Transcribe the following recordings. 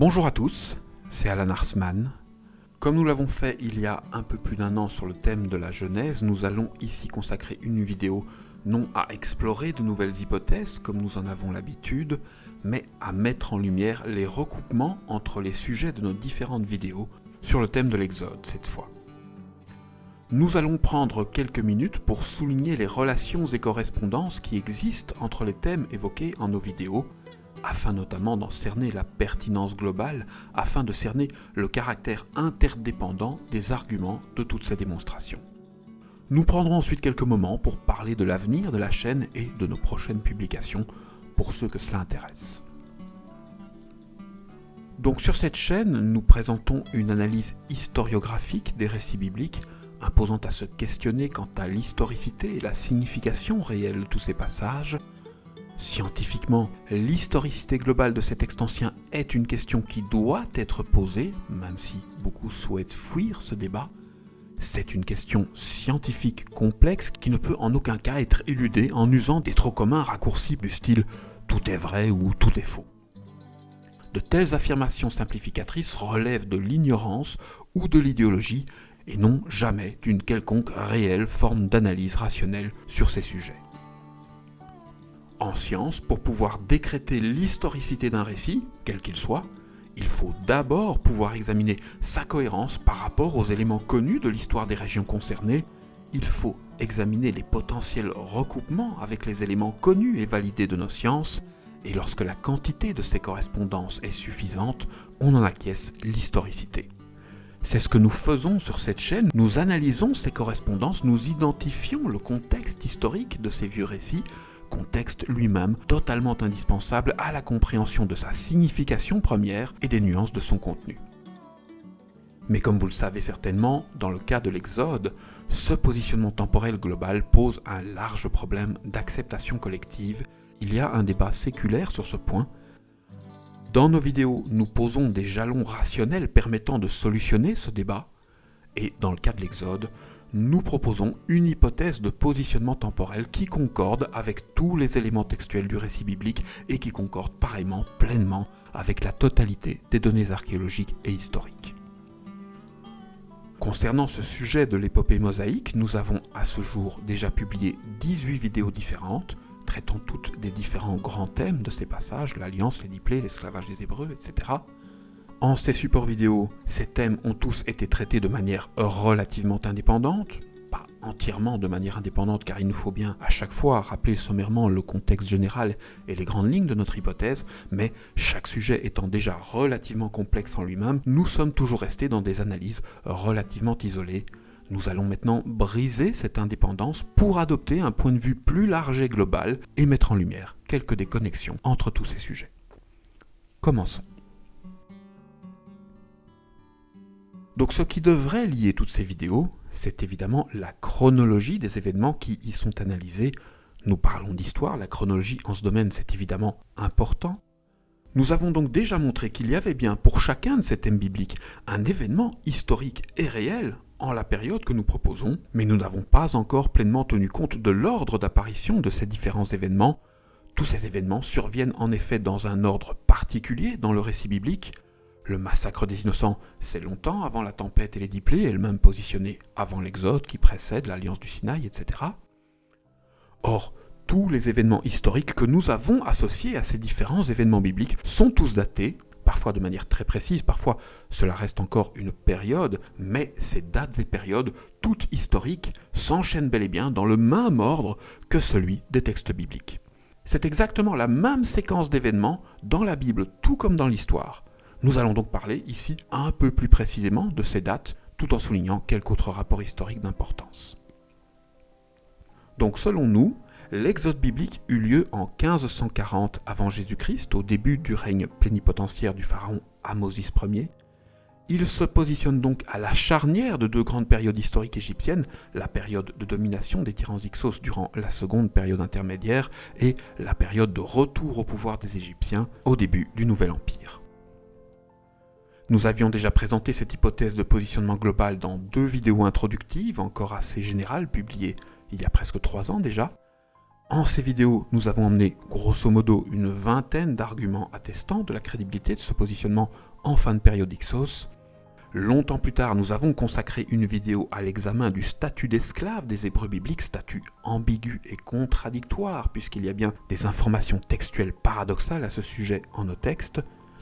Bonjour à tous, c'est Alan Arsman. Comme nous l'avons fait il y a un peu plus d'un an sur le thème de la Genèse, nous allons ici consacrer une vidéo non à explorer de nouvelles hypothèses comme nous en avons l'habitude, mais à mettre en lumière les recoupements entre les sujets de nos différentes vidéos sur le thème de l'Exode cette fois. Nous allons prendre quelques minutes pour souligner les relations et correspondances qui existent entre les thèmes évoqués en nos vidéos, afin notamment d'en cerner la pertinence globale, afin de cerner le caractère interdépendant des arguments de toutes ces démonstrations. Nous prendrons ensuite quelques moments pour parler de l'avenir de la chaîne et de nos prochaines publications, pour ceux que cela intéresse. Donc sur cette chaîne, nous présentons une analyse historiographique des récits bibliques, imposant à se questionner quant à l'historicité et la signification réelle de tous ces passages. Scientifiquement, l'historicité globale de ces textes anciens est une question qui doit être posée, même si beaucoup souhaitent fuir ce débat. C'est une question scientifique complexe qui ne peut en aucun cas être éludée en usant des trop communs raccourcis du style « tout est vrai » ou « tout est faux ». De telles affirmations simplificatrices relèvent de l'ignorance ou de l'idéologie et non jamais d'une quelconque réelle forme d'analyse rationnelle sur ces sujets. En science, pour pouvoir décréter l'historicité d'un récit, quel qu'il soit, il faut d'abord pouvoir examiner sa cohérence par rapport aux éléments connus de l'histoire des régions concernées. Il faut examiner les potentiels recoupements avec les éléments connus et validés de nos sciences, et lorsque la quantité de ces correspondances est suffisante, on en acquiesce l'historicité. C'est ce que nous faisons sur cette chaîne, nous analysons ces correspondances, nous identifions le contexte historique de ces vieux récits, contexte lui-même totalement indispensable à la compréhension de sa signification première et des nuances de son contenu. Mais comme vous le savez certainement, dans le cas de l'Exode, ce positionnement temporel global pose un large problème d'acceptation collective. Il y a un débat séculaire sur ce point. Dans nos vidéos, nous posons des jalons rationnels permettant de solutionner ce débat, et dans le cas de l'Exode, nous proposons une hypothèse de positionnement temporel qui concorde avec tous les éléments textuels du récit biblique et qui concorde pareillement pleinement avec la totalité des données archéologiques et historiques. Concernant ce sujet de l'épopée mosaïque, nous avons à ce jour déjà publié 18 vidéos différentes, traitant toutes des différents grands thèmes de ces passages, l'Alliance, les 10 plaies, l'esclavage des Hébreux, etc. En ces supports vidéo, ces thèmes ont tous été traités de manière relativement indépendante, pas entièrement de manière indépendante car il nous faut bien à chaque fois rappeler sommairement le contexte général et les grandes lignes de notre hypothèse, mais chaque sujet étant déjà relativement complexe en lui-même, nous sommes toujours restés dans des analyses relativement isolées. Nous allons maintenant briser cette indépendance pour adopter un point de vue plus large et global et mettre en lumière quelques déconnexions entre tous ces sujets. Commençons. Donc ce qui devrait lier toutes ces vidéos, c'est évidemment la chronologie des événements qui y sont analysés. Nous parlons d'histoire, la chronologie en ce domaine c'est évidemment important. Nous avons donc déjà montré qu'il y avait bien pour chacun de ces thèmes bibliques un événement historique et réel en la période que nous proposons, mais nous n'avons pas encore pleinement tenu compte de l'ordre d'apparition de ces différents événements. Tous ces événements surviennent en effet dans un ordre particulier dans le récit biblique. Le massacre des innocents, c'est longtemps avant la tempête et les 10 plaies, elle-même positionnée avant l'Exode qui précède l'Alliance du Sinaï, etc. Or, tous les événements historiques que nous avons associés à ces différents événements bibliques sont tous datés, parfois de manière très précise, parfois cela reste encore une période, mais ces dates et périodes, toutes historiques, s'enchaînent bel et bien dans le même ordre que celui des textes bibliques. C'est exactement la même séquence d'événements dans la Bible, tout comme dans l'histoire. Nous allons donc parler ici un peu plus précisément de ces dates, tout en soulignant quelques autres rapports historiques d'importance. Donc selon nous, l'Exode biblique eut lieu en 1540 avant Jésus-Christ, au début du règne plénipotentiaire du pharaon Ahmosis Ier. Il se positionne donc à la charnière de deux grandes périodes historiques égyptiennes, la période de domination des tyrans Hyksos durant la seconde période intermédiaire et la période de retour au pouvoir des Égyptiens au début du Nouvel Empire. Nous avions déjà présenté cette hypothèse de positionnement global dans 2 vidéos introductives, encore assez générales, publiées il y a presque 3 ans déjà. En ces vidéos, nous avons emmené grosso modo une vingtaine d'arguments attestant de la crédibilité de ce positionnement en fin de période Hyksos. Longtemps plus tard, nous avons consacré une vidéo à l'examen du statut d'esclave des Hébreux bibliques, statut ambigu et contradictoire, puisqu'il y a bien des informations textuelles paradoxales à ce sujet en nos textes.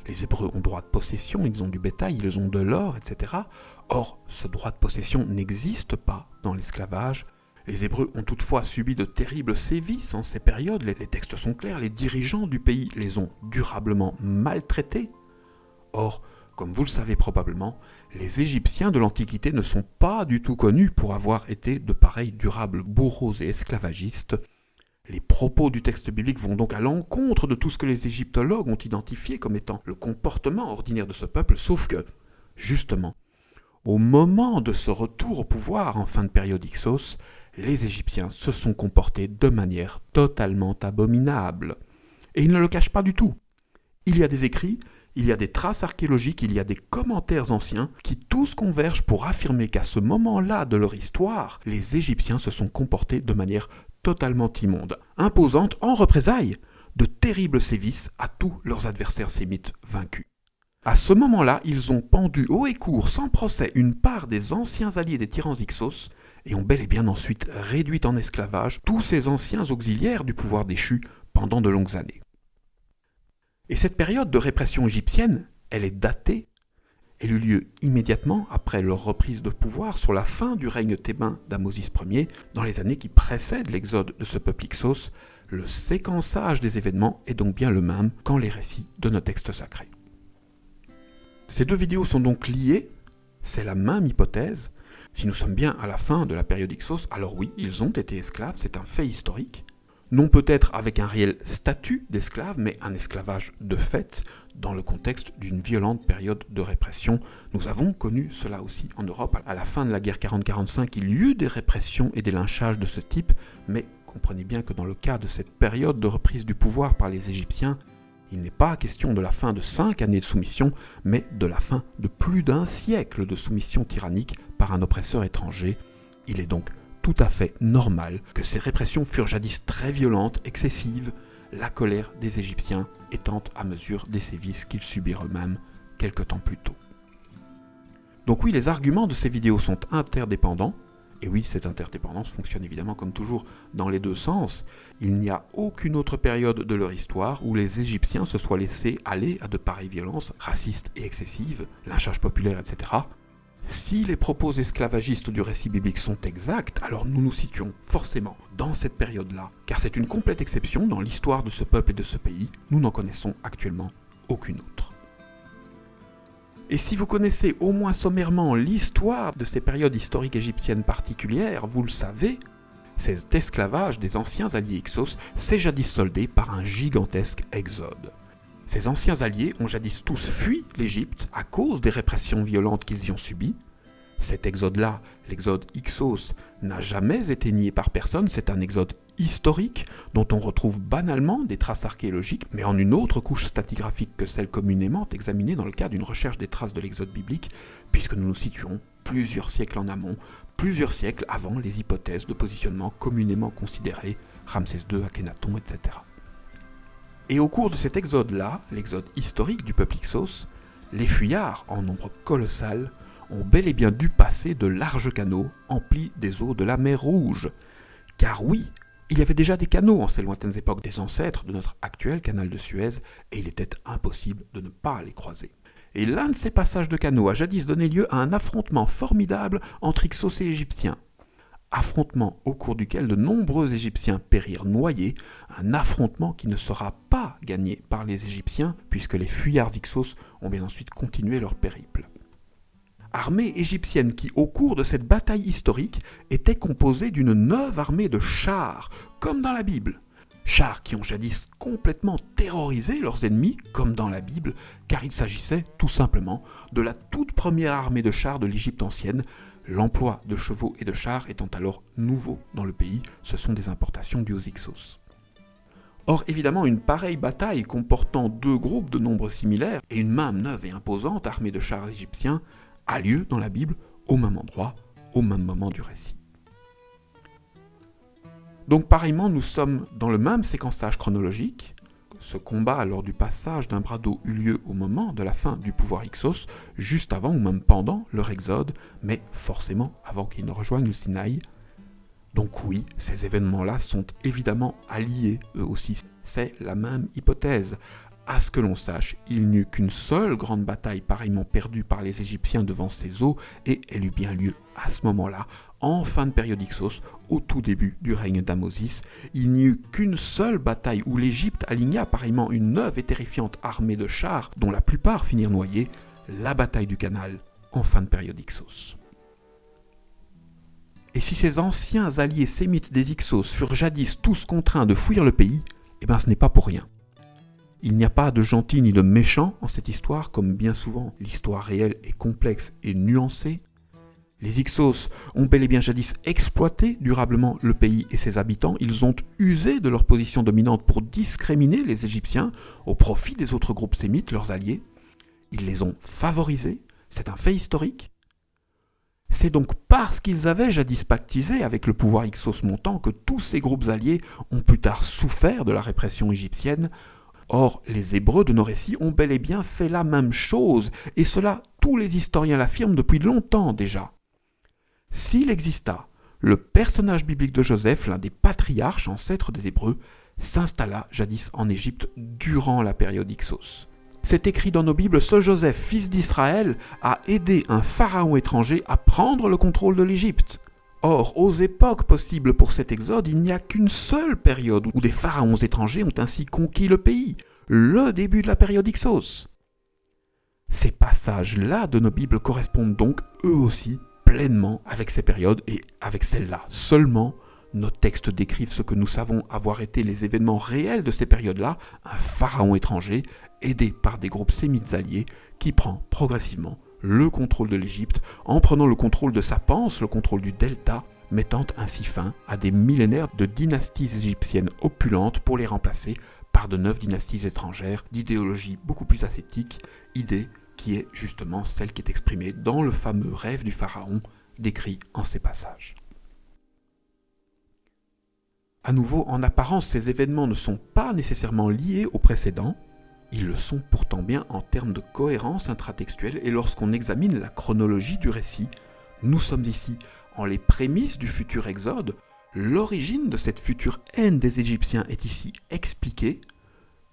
Les Hébreux ont droit de possession, ils ont du bétail, ils ont de l'or, etc. Or, ce droit de possession n'existe pas dans l'esclavage. Les Hébreux ont toutefois subi de terribles sévices en ces périodes, les textes sont clairs, les dirigeants du pays les ont durablement maltraités. Or, comme vous le savez probablement, les Égyptiens de l'Antiquité ne sont pas du tout connus pour avoir été de pareils durables bourreaux et esclavagistes. Les propos du texte biblique vont donc à l'encontre de tout ce que les égyptologues ont identifié comme étant le comportement ordinaire de ce peuple, sauf que, justement, au moment de ce retour au pouvoir en fin de période Hyksos, les Égyptiens se sont comportés de manière totalement abominable. Et ils ne le cachent pas du tout. Il y a des écrits, il y a des traces archéologiques, il y a des commentaires anciens qui tous convergent pour affirmer qu'à ce moment-là de leur histoire, les Égyptiens se sont comportés de manière totalement immonde, imposant en représailles de terribles sévices à tous leurs adversaires sémites vaincus. À ce moment-là, ils ont pendu haut et court, sans procès, une part des anciens alliés des tyrans Hyksos et ont bel et bien ensuite réduit en esclavage tous ces anciens auxiliaires du pouvoir déchu pendant de longues années. Et cette période de répression égyptienne, elle est datée. Elle eut lieu immédiatement après leur reprise de pouvoir sur la fin du règne thébain d'Amosis Ier, dans les années qui précèdent l'exode de ce peuple Hyksos. Le séquençage des événements est donc bien le même qu'en les récits de nos textes sacrés. Ces deux vidéos sont donc liées, c'est la même hypothèse. Si nous sommes bien à la fin de la période Hyksos, alors oui, ils ont été esclaves, c'est un fait historique. Non peut-être avec un réel statut d'esclave, mais un esclavage de fait, dans le contexte d'une violente période de répression. Nous avons connu cela aussi en Europe. À la fin de la guerre 40-45, il y eut des répressions et des lynchages de ce type, mais comprenez bien que dans le cas de cette période de reprise du pouvoir par les Égyptiens, il n'est pas question de la fin de 5 années de soumission, mais de la fin de plus d'un siècle de soumission tyrannique par un oppresseur étranger. Il est donc tout à fait normal que ces répressions furent jadis très violentes, excessives, la colère des Égyptiens étant à mesure des sévices qu'ils subirent eux-mêmes quelque temps plus tôt. Donc oui, les arguments de ces vidéos sont interdépendants, et oui, cette interdépendance fonctionne évidemment comme toujours dans les deux sens. Il n'y a aucune autre période de leur histoire où les Égyptiens se soient laissés aller à de pareilles violences racistes et excessives, lynchage populaire, etc. Si les propos esclavagistes du récit biblique sont exacts, alors nous nous situons forcément dans cette période-là, car c'est une complète exception dans l'histoire de ce peuple et de ce pays. Nous n'en connaissons actuellement aucune autre. Et si vous connaissez au moins sommairement l'histoire de ces périodes historiques égyptiennes particulières, vous le savez, cet esclavage des anciens alliés Hyksos s'est jadis soldé par un gigantesque exode. Ces anciens alliés ont jadis tous fui l'Égypte à cause des répressions violentes qu'ils y ont subies. Cet exode-là, l'exode Hyksos, n'a jamais été nié par personne, c'est un exode historique dont on retrouve banalement des traces archéologiques, mais en une autre couche stratigraphique que celle communément examinée dans le cadre d'une recherche des traces de l'exode biblique, puisque nous nous situons plusieurs siècles en amont, plusieurs siècles avant les hypothèses de positionnement communément considérées, Ramsès II, Akhenaton, etc. Et au cours de cet exode-là, l'exode historique du peuple Hyksos, les fuyards, en nombre colossal, ont bel et bien dû passer de larges canaux emplis des eaux de la mer Rouge. Car oui, il y avait déjà des canaux en ces lointaines époques des ancêtres de notre actuel canal de Suez, et il était impossible de ne pas les croiser. Et l'un de ces passages de canaux a jadis donné lieu à un affrontement formidable entre Hyksos et Égyptiens. Affrontement au cours duquel de nombreux Égyptiens périrent noyés, un affrontement qui ne sera pas gagné par les Égyptiens, puisque les fuyards Hyksos ont bien ensuite continué leur périple. Armée égyptienne qui, au cours de cette bataille historique, était composée d'une neuve armée de chars, comme dans la Bible. Chars qui ont jadis complètement terrorisé leurs ennemis, comme dans la Bible, car il s'agissait tout simplement de la toute première armée de chars de l'Égypte ancienne. L'emploi de chevaux et de chars étant alors nouveau dans le pays, ce sont des importations dues aux Hyksos. Or, évidemment, une pareille bataille comportant deux groupes de nombres similaires et une même neuve et imposante armée de chars égyptiens a lieu dans la Bible au même endroit, au même moment du récit. Donc pareillement, nous sommes dans le même séquençage chronologique. Ce combat lors du passage d'un bras d'eau eut lieu au moment de la fin du pouvoir Hyksos, juste avant ou même pendant leur exode, mais forcément avant qu'ils ne rejoignent le Sinaï. Donc oui, ces événements-là sont évidemment alliés, eux aussi. C'est la même hypothèse. À ce que l'on sache, il n'y eut qu'une seule grande bataille pareillement perdue par les Égyptiens devant ces eaux, et elle eut bien lieu à ce moment-là, en fin de période Hyksos, au tout début du règne d'Amosis. Il n'y eut qu'une seule bataille où l'Égypte aligna pareillement une neuve et terrifiante armée de chars, dont la plupart finirent noyés, la bataille du Canal, en fin de période Hyksos. Et si ces anciens alliés sémites des Hyksos furent jadis tous contraints de fuir le pays, eh bien ce n'est pas pour rien. Il n'y a pas de gentils ni de méchants en cette histoire, comme bien souvent l'histoire réelle est complexe et nuancée. Les Hyksos ont bel et bien jadis exploité durablement le pays et ses habitants. Ils ont usé de leur position dominante pour discriminer les Égyptiens au profit des autres groupes sémites, leurs alliés. Ils les ont favorisés, c'est un fait historique. C'est donc parce qu'ils avaient jadis pactisé avec le pouvoir Hyksos montant que tous ces groupes alliés ont plus tard souffert de la répression égyptienne. Or, les Hébreux de nos récits ont bel et bien fait la même chose, et cela tous les historiens l'affirment depuis longtemps déjà. S'il exista, le personnage biblique de Joseph, l'un des patriarches ancêtres des Hébreux, s'installa jadis en Égypte durant la période Hyksos. C'est écrit dans nos Bibles, ce Joseph, fils d'Israël, a aidé un pharaon étranger à prendre le contrôle de l'Égypte. Or, aux époques possibles pour cet exode, il n'y a qu'une seule période où des pharaons étrangers ont ainsi conquis le pays, le début de la période Hyksos. Ces passages-là de nos Bibles correspondent donc, eux aussi, pleinement avec ces périodes et avec celles-là seulement. Nos textes décrivent ce que nous savons avoir été les événements réels de ces périodes-là, un pharaon étranger, aidé par des groupes sémites alliés, qui prend progressivement le contrôle de l'Égypte en prenant le contrôle de sa panse, le contrôle du delta, mettant ainsi fin à des millénaires de dynasties égyptiennes opulentes pour les remplacer par de neuves dynasties étrangères d'idéologie beaucoup plus ascétique, idée qui est justement celle qui est exprimée dans le fameux rêve du pharaon décrit en ces passages. À nouveau, en apparence, ces événements ne sont pas nécessairement liés aux précédents. Ils le sont pourtant bien en termes de cohérence intratextuelle, et lorsqu'on examine la chronologie du récit, nous sommes ici en les prémices du futur exode. L'origine de cette future haine des Égyptiens est ici expliquée.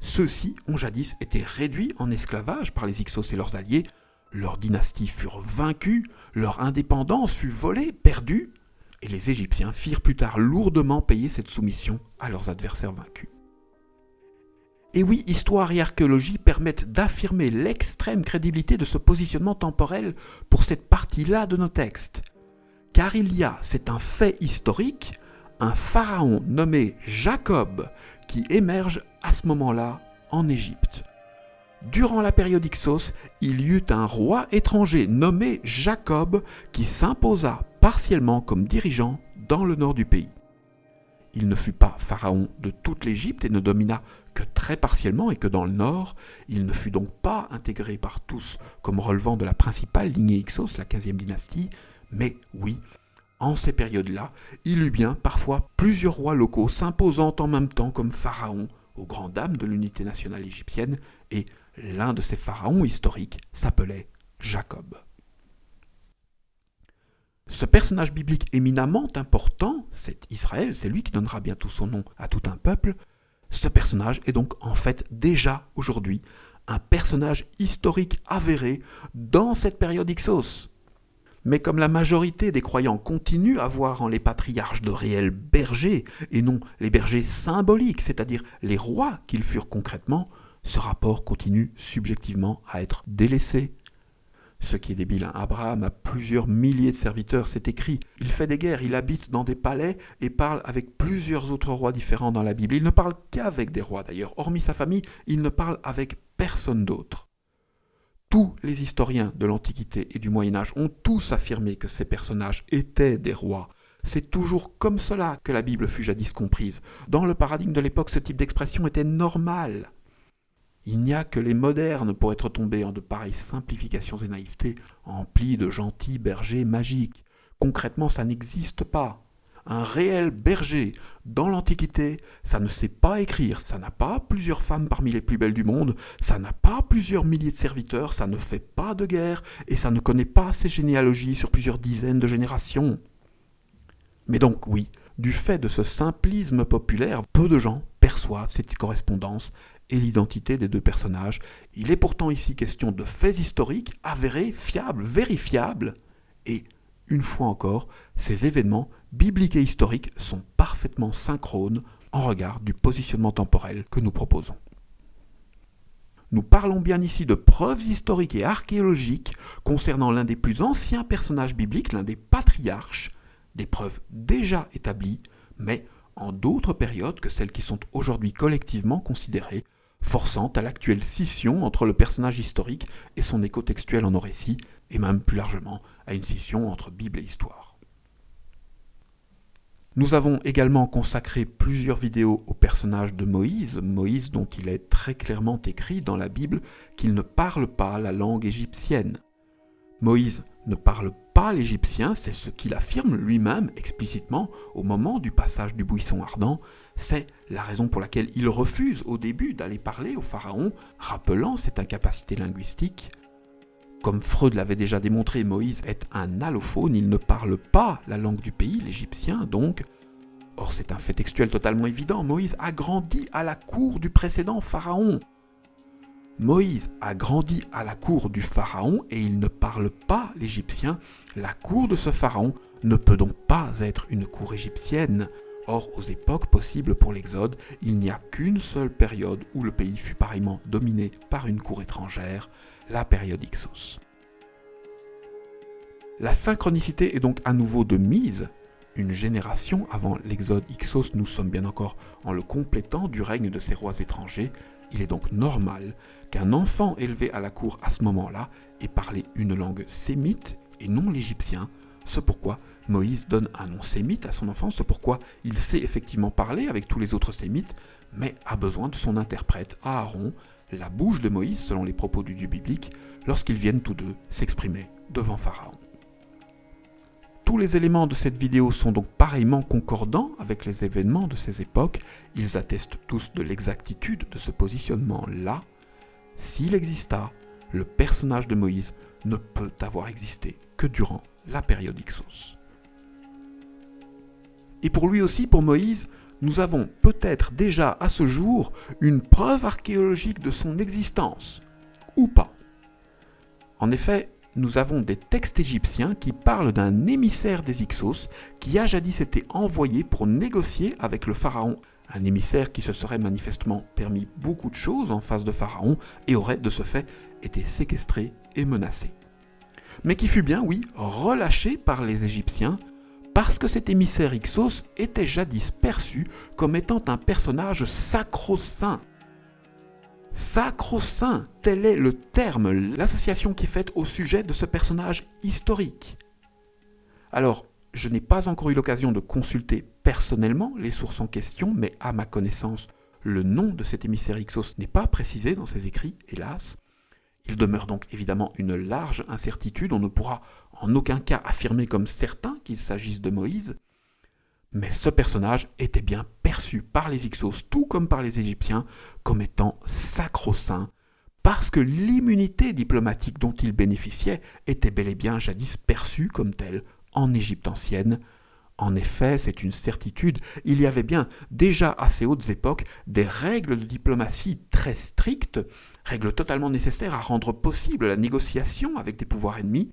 Ceux-ci ont jadis été réduits en esclavage par les Hyksos et leurs alliés, leurs dynasties furent vaincues, leur indépendance fut volée, perdue, et les Égyptiens firent plus tard lourdement payer cette soumission à leurs adversaires vaincus. Et oui, histoire et archéologie permettent d'affirmer l'extrême crédibilité de ce positionnement temporel pour cette partie-là de nos textes. Car il y a, c'est un fait historique, un pharaon nommé Jacob qui émerge à ce moment-là en Égypte. Durant la période Hyksos, il y eut un roi étranger nommé Jacob qui s'imposa partiellement comme dirigeant dans le nord du pays. Il ne fut pas pharaon de toute l'Égypte et ne domina que très partiellement et que dans le nord. Il ne fut donc pas intégré par tous comme relevant de la principale lignée Hyksos, la 15e dynastie, mais oui, en ces périodes-là, il eut bien parfois plusieurs rois locaux s'imposant en même temps comme pharaon aux grandes dames de l'unité nationale égyptienne, et l'un de ces pharaons historiques s'appelait Jacob. Ce personnage biblique éminemment important, c'est Israël, c'est lui qui donnera bientôt son nom à tout un peuple. Ce personnage est donc en fait déjà aujourd'hui un personnage historique avéré dans cette période Hyksos. Mais comme la majorité des croyants continuent à voir en les patriarches de réels bergers et non les bergers symboliques, c'est-à-dire les rois qu'ils furent concrètement, ce rapport continue subjectivement à être délaissé. Ce qui est débile, Abraham a plusieurs milliers de serviteurs, c'est écrit. Il fait des guerres, il habite dans des palais et parle avec plusieurs autres rois différents dans la Bible. Il ne parle qu'avec des rois d'ailleurs. Hormis sa famille, il ne parle avec personne d'autre. Tous les historiens de l'Antiquité et du Moyen-Âge ont tous affirmé que ces personnages étaient des rois. C'est toujours comme cela que la Bible fut jadis comprise. Dans le paradigme de l'époque, ce type d'expression était normal. Il n'y a que les modernes pour être tombés en de pareilles simplifications et naïvetés, emplies de gentils bergers magiques. Concrètement, ça n'existe pas. un réel berger. Dans l'Antiquité, ça ne sait pas écrire, ça n'a pas plusieurs femmes parmi les plus belles du monde, ça n'a pas plusieurs milliers de serviteurs, ça ne fait pas de guerre, et ça ne connaît pas ses généalogies sur plusieurs dizaines de générations. Mais donc oui, du fait de ce simplisme populaire, peu de gens perçoivent cette correspondance et l'identité des deux personnages. Il est pourtant ici question de faits historiques, avérés, fiables, vérifiables, et une fois encore, ces événements bibliques et historiques sont parfaitement synchrones en regard du positionnement temporel que nous proposons. Nous parlons bien ici de preuves historiques et archéologiques concernant l'un des plus anciens personnages bibliques, l'un des patriarches, des preuves déjà établies, mais en d'autres périodes que celles qui sont aujourd'hui collectivement considérées, forçant à l'actuelle scission entre le personnage historique et son écho textuel en nos récits, et même plus largement à une scission entre Bible et histoire. Nous avons également consacré plusieurs vidéos au personnage de Moïse, Moïse dont il est très clairement écrit dans la Bible qu'il ne parle pas la langue égyptienne. Moïse ne parle pas l'égyptien, c'est ce qu'il affirme lui-même explicitement au moment du passage du buisson ardent. C'est la raison pour laquelle il refuse au début d'aller parler au pharaon, rappelant cette incapacité linguistique. Comme Freud l'avait déjà démontré, Moïse est un allophone, il ne parle pas la langue du pays, l'égyptien donc. Or c'est un fait textuel totalement évident, Moïse a grandi à la cour du précédent pharaon. Moïse a grandi à la cour du pharaon et il ne parle pas l'égyptien. La cour de ce pharaon ne peut donc pas être une cour égyptienne. Or, aux époques possibles pour l'Exode, il n'y a qu'une seule période où le pays fut pareillement dominé par une cour étrangère, la période Hyksos. La synchronicité est donc à nouveau de mise. Une génération avant l'Exode Hyksos, nous sommes bien encore en le complétant du règne de ces rois étrangers. Il est donc normal qu'un enfant élevé à la cour à ce moment-là ait parlé une langue sémite et non l'égyptien, ce pourquoi Moïse donne un nom sémite à son enfant, ce pourquoi il sait effectivement parler avec tous les autres sémites, mais a besoin de son interprète, Aaron, la bouche de Moïse selon les propos du Dieu biblique, lorsqu'ils viennent tous deux s'exprimer devant Pharaon. Tous les éléments de cette vidéo sont donc pareillement concordants avec les événements de ces époques. Ils attestent tous de l'exactitude de ce positionnement-là. S'il exista, le personnage de Moïse ne peut avoir existé que durant la période Hyksos. Et pour lui aussi, pour Moïse, nous avons peut-être déjà à ce jour une preuve archéologique de son existence, ou pas. En effet, nous avons des textes égyptiens qui parlent d'un émissaire des Hyksos qui a jadis été envoyé pour négocier avec le pharaon, un émissaire qui se serait manifestement permis beaucoup de choses en face de Pharaon et aurait de ce fait été séquestré et menacé. Mais qui fut bien, oui, relâché par les Égyptiens parce que cet émissaire Hyksos était jadis perçu comme étant un personnage sacro-saint. Sacro-saint, tel est le terme, l'association qui est faite au sujet de ce personnage historique. Alors, je n'ai pas encore eu l'occasion de consulter personnellement les sources en question, mais à ma connaissance, le nom de cet émissaire Hyksos n'est pas précisé dans ses écrits, hélas. Il demeure donc évidemment une large incertitude, on ne pourra en aucun cas affirmer comme certain qu'il s'agisse de Moïse, mais ce personnage était bien perçu par les Hyksos, tout comme par les Égyptiens, comme étant sacro-saint, parce que l'immunité diplomatique dont il bénéficiait était bel et bien jadis perçue comme telle en Égypte ancienne. En effet, c'est une certitude, il y avait bien déjà à ces hautes époques des règles de diplomatie très strictes, règles totalement nécessaires à rendre possible la négociation avec des pouvoirs ennemis,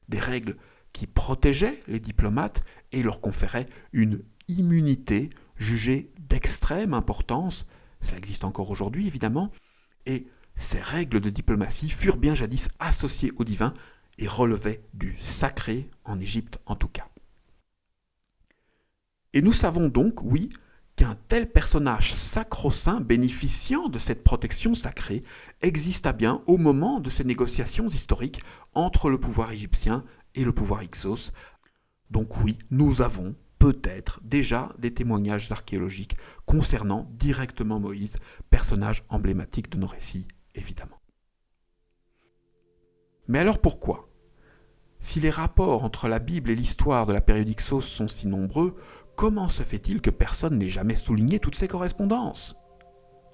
des règles qui protégeaient les diplomates et leur conféraient une immunité jugée d'extrême importance. Ça existe encore aujourd'hui évidemment, et ces règles de diplomatie furent bien jadis associées au divin et relevaient du sacré, en Égypte en tout cas. Et nous savons donc, oui, qu'un tel personnage sacro-saint bénéficiant de cette protection sacrée exista bien au moment de ces négociations historiques entre le pouvoir égyptien et le pouvoir Hyksos. Donc oui, nous avons peut-être déjà des témoignages archéologiques concernant directement Moïse, personnage emblématique de nos récits, évidemment. Mais alors pourquoi ? Si les rapports entre la Bible et l'histoire de la période Hyksos sont si nombreux, comment se fait-il que personne n'ait jamais souligné toutes ces correspondances ?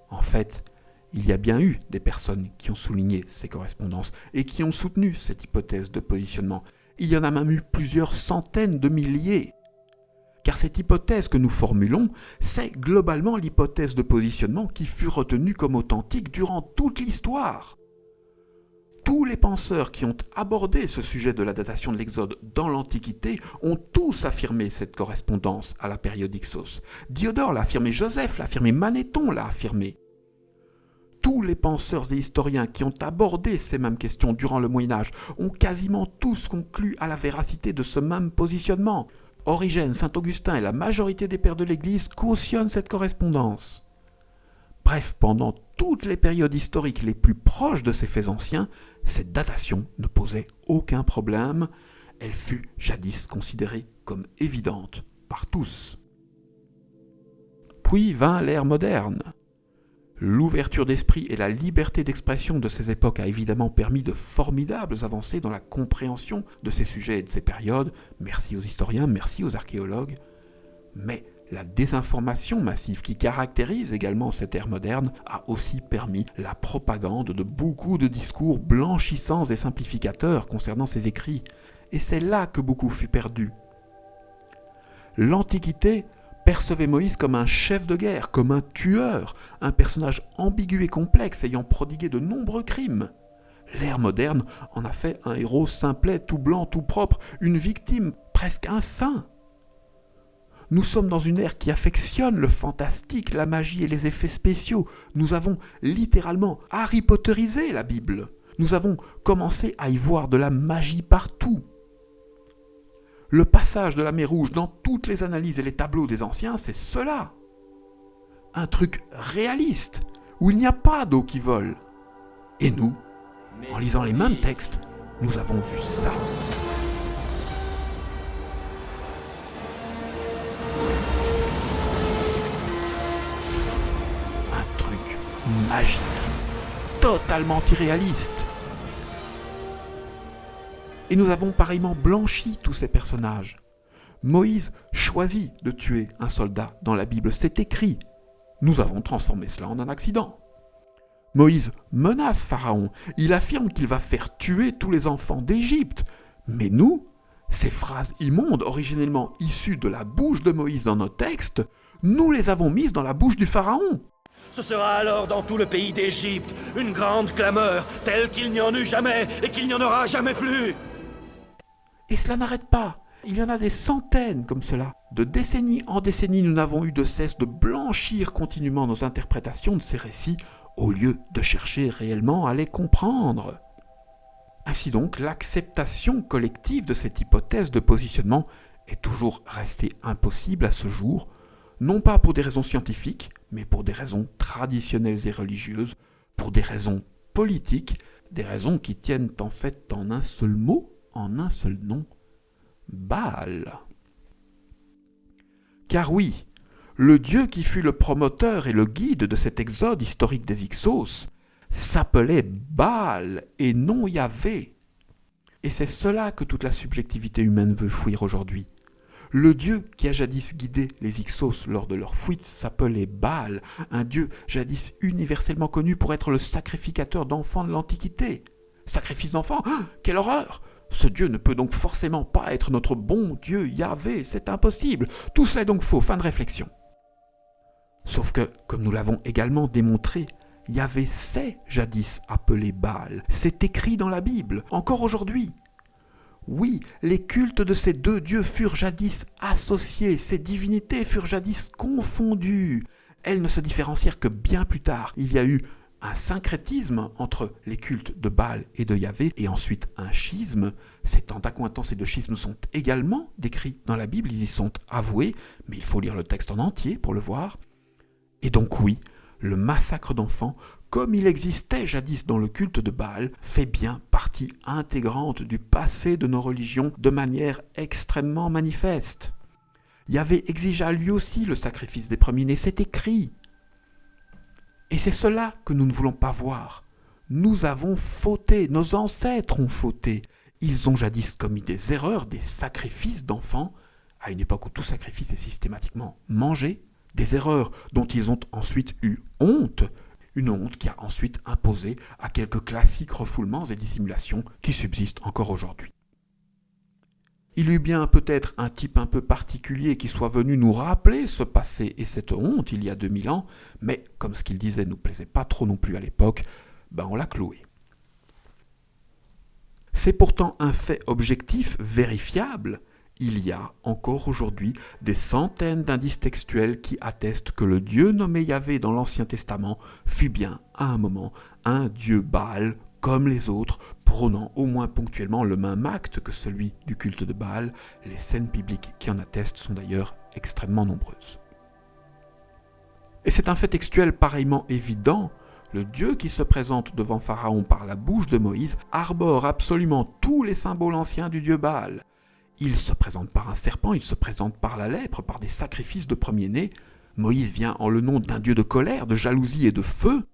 En fait, il y a bien eu des personnes qui ont souligné ces correspondances et qui ont soutenu cette hypothèse de positionnement. Il y en a même eu plusieurs centaines de milliers. Car cette hypothèse que nous formulons, c'est globalement l'hypothèse de positionnement qui fut retenue comme authentique durant toute l'histoire. Tous les penseurs qui ont abordé ce sujet de la datation de l'Exode dans l'Antiquité ont tous affirmé cette correspondance à la période Hyksos. Diodore l'a affirmé, Joseph l'a affirmé, Manéthon l'a affirmé. Tous les penseurs et historiens qui ont abordé ces mêmes questions durant le Moyen-Âge ont quasiment tous conclu à la véracité de ce même positionnement. Origène, Saint-Augustin et la majorité des pères de l'Église cautionnent cette correspondance. Bref, pendant toutes les périodes historiques les plus proches de ces faits anciens, cette datation ne posait aucun problème. Elle fut jadis considérée comme évidente par tous. Puis vint l'ère moderne. L'ouverture d'esprit et la liberté d'expression de ces époques a évidemment permis de formidables avancées dans la compréhension de ces sujets et de ces périodes. Merci aux historiens, merci aux archéologues. Mais la désinformation massive qui caractérise également cette ère moderne a aussi permis la propagande de beaucoup de discours blanchissants et simplificateurs concernant ces écrits. Et c'est là que beaucoup fut perdu. L'Antiquité percevait Moïse comme un chef de guerre, comme un tueur, un personnage ambigu et complexe ayant prodigué de nombreux crimes. L'ère moderne en a fait un héros simplet, tout blanc, tout propre, une victime, presque un saint. Nous sommes dans une ère qui affectionne le fantastique, la magie et les effets spéciaux. Nous avons littéralement Harry Potterisé la Bible. Nous avons commencé à y voir de la magie partout. Le passage de la mer Rouge dans toutes les analyses et les tableaux des anciens, c'est cela. Un truc réaliste, où il n'y a pas d'eau qui vole. Et nous, en lisant les mêmes textes, nous avons vu ça. Un truc magique, totalement irréaliste. Et nous avons pareillement blanchi tous ces personnages. Moïse choisit de tuer un soldat dans la Bible, c'est écrit. Nous avons transformé cela en un accident. Moïse menace Pharaon, il affirme qu'il va faire tuer tous les enfants d'Égypte. Mais nous, ces phrases immondes originellement issues de la bouche de Moïse dans nos textes, nous les avons mises dans la bouche du Pharaon. Ce sera alors dans tout le pays d'Égypte une grande clameur, telle qu'il n'y en eut jamais et qu'il n'y en aura jamais plus. Et cela n'arrête pas. Il y en a des centaines comme cela. De décennie en décennie, nous n'avons eu de cesse de blanchir continuellement nos interprétations de ces récits au lieu de chercher réellement à les comprendre. Ainsi donc, l'acceptation collective de cette hypothèse de positionnement est toujours restée impossible à ce jour, non pas pour des raisons scientifiques, mais pour des raisons traditionnelles et religieuses, pour des raisons politiques, des raisons qui tiennent en fait en un seul mot, en un seul nom, Baal. Car oui, le Dieu qui fut le promoteur et le guide de cet exode historique des Hyksos s'appelait Baal et non Yahvé. Et c'est cela que toute la subjectivité humaine veut fuir aujourd'hui. Le Dieu qui a jadis guidé les Hyksos lors de leur fuite s'appelait Baal, un Dieu jadis universellement connu pour être le sacrificateur d'enfants de l'Antiquité. Sacrifice d'enfants ? Quelle horreur ! Ce Dieu ne peut donc forcément pas être notre bon Dieu Yahvé, c'est impossible. Tout cela est donc faux, fin de réflexion. Sauf que, comme nous l'avons également démontré, Yahvé s'est jadis appelé Baal. C'est écrit dans la Bible, encore aujourd'hui. Oui, les cultes de ces deux dieux furent jadis associés, ces divinités furent jadis confondues. Elles ne se différencièrent que bien plus tard. Il y a eu un syncrétisme entre les cultes de Baal et de Yahvé, et ensuite un schisme. En tant qu'un temps, ces deux schismes sont également décrits dans la Bible, ils y sont avoués, mais il faut lire le texte en entier pour le voir. Et donc oui, le massacre d'enfants, comme il existait jadis dans le culte de Baal, fait bien partie intégrante du passé de nos religions de manière extrêmement manifeste. Yahvé exigea lui aussi le sacrifice des premiers-nés, c'est écrit. Et c'est cela que nous ne voulons pas voir. Nous avons fauté, nos ancêtres ont fauté. Ils ont jadis commis des erreurs, des sacrifices d'enfants, à une époque où tout sacrifice est systématiquement mangé, des erreurs dont ils ont ensuite eu honte, une honte qui a ensuite imposé à quelques classiques refoulements et dissimulations qui subsistent encore aujourd'hui. Il eut bien peut-être un type un peu particulier qui soit venu nous rappeler ce passé et cette honte il y a 2000 ans, mais comme ce qu'il disait ne nous plaisait pas trop non plus à l'époque, on l'a cloué. C'est pourtant un fait objectif, vérifiable. Il y a encore aujourd'hui des centaines d'indices textuels qui attestent que le Dieu nommé Yahvé dans l'Ancien Testament fut bien, à un moment, un Dieu Baal comme les autres, prônant au moins ponctuellement le même acte que celui du culte de Baal. Les scènes bibliques qui en attestent sont d'ailleurs extrêmement nombreuses. Et c'est un fait textuel pareillement évident. Le Dieu qui se présente devant Pharaon par la bouche de Moïse arbore absolument tous les symboles anciens du Dieu Baal. Il se présente par un serpent, il se présente par la lèpre, par des sacrifices de premier-né. Moïse vient en le nom d'un Dieu de colère, de jalousie et de feu.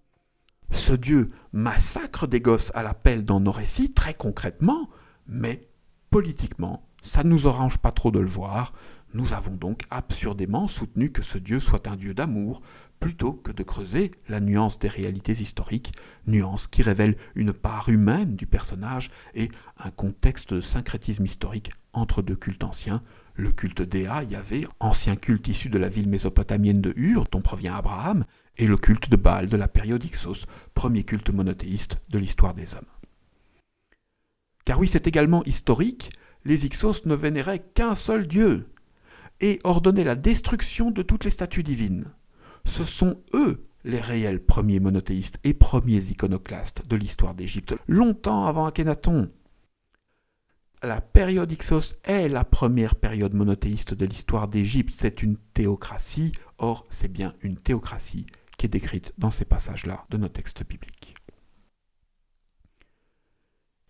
Ce Dieu massacre des gosses à la pelle dans nos récits, très concrètement, mais politiquement, ça ne nous arrange pas trop de le voir. Nous avons donc absurdément soutenu que ce Dieu soit un Dieu d'amour, plutôt que de creuser la nuance des réalités historiques, nuance qui révèle une part humaine du personnage et un contexte de syncrétisme historique entre deux cultes anciens, le culte d'Éa, Yahvé, ancien culte issu de la ville mésopotamienne de Ur, dont provient Abraham, et le culte de Baal de la période Hyksos, premier culte monothéiste de l'histoire des hommes. Car oui, c'est également historique, les Hyksos ne vénéraient qu'un seul Dieu, et ordonnaient la destruction de toutes les statues divines. Ce sont eux les réels premiers monothéistes et premiers iconoclastes de l'histoire d'Égypte, longtemps avant Akhénaton. La période Hyksos est la première période monothéiste de l'histoire d'Égypte. C'est une théocratie, or c'est bien une théocratie qui est décrite dans ces passages-là de nos textes bibliques.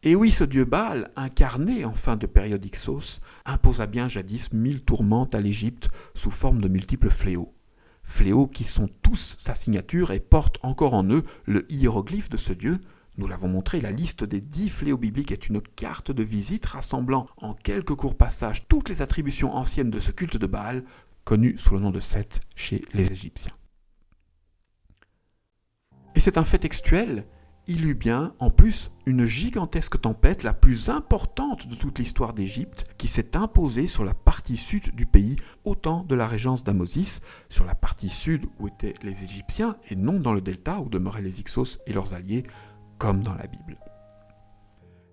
Et oui, ce dieu Baal, incarné en fin de période Hyksos, imposa bien jadis 1000 tourmentes à l'Égypte sous forme de multiples fléaux. Fléaux qui sont tous sa signature et portent encore en eux le hiéroglyphe de ce dieu. Nous l'avons montré, la liste des 10 fléaux bibliques est une carte de visite rassemblant en quelques courts passages toutes les attributions anciennes de ce culte de Baal, connu sous le nom de Seth chez les Égyptiens. Et c'est un fait textuel, il eut bien, en plus, une gigantesque tempête, la plus importante de toute l'histoire d'Égypte, qui s'est imposée sur la partie sud du pays, au temps de la régence d'Amosis, sur la partie sud où étaient les Égyptiens, et non dans le delta où demeuraient les Hyksos et leurs alliés, comme dans la Bible.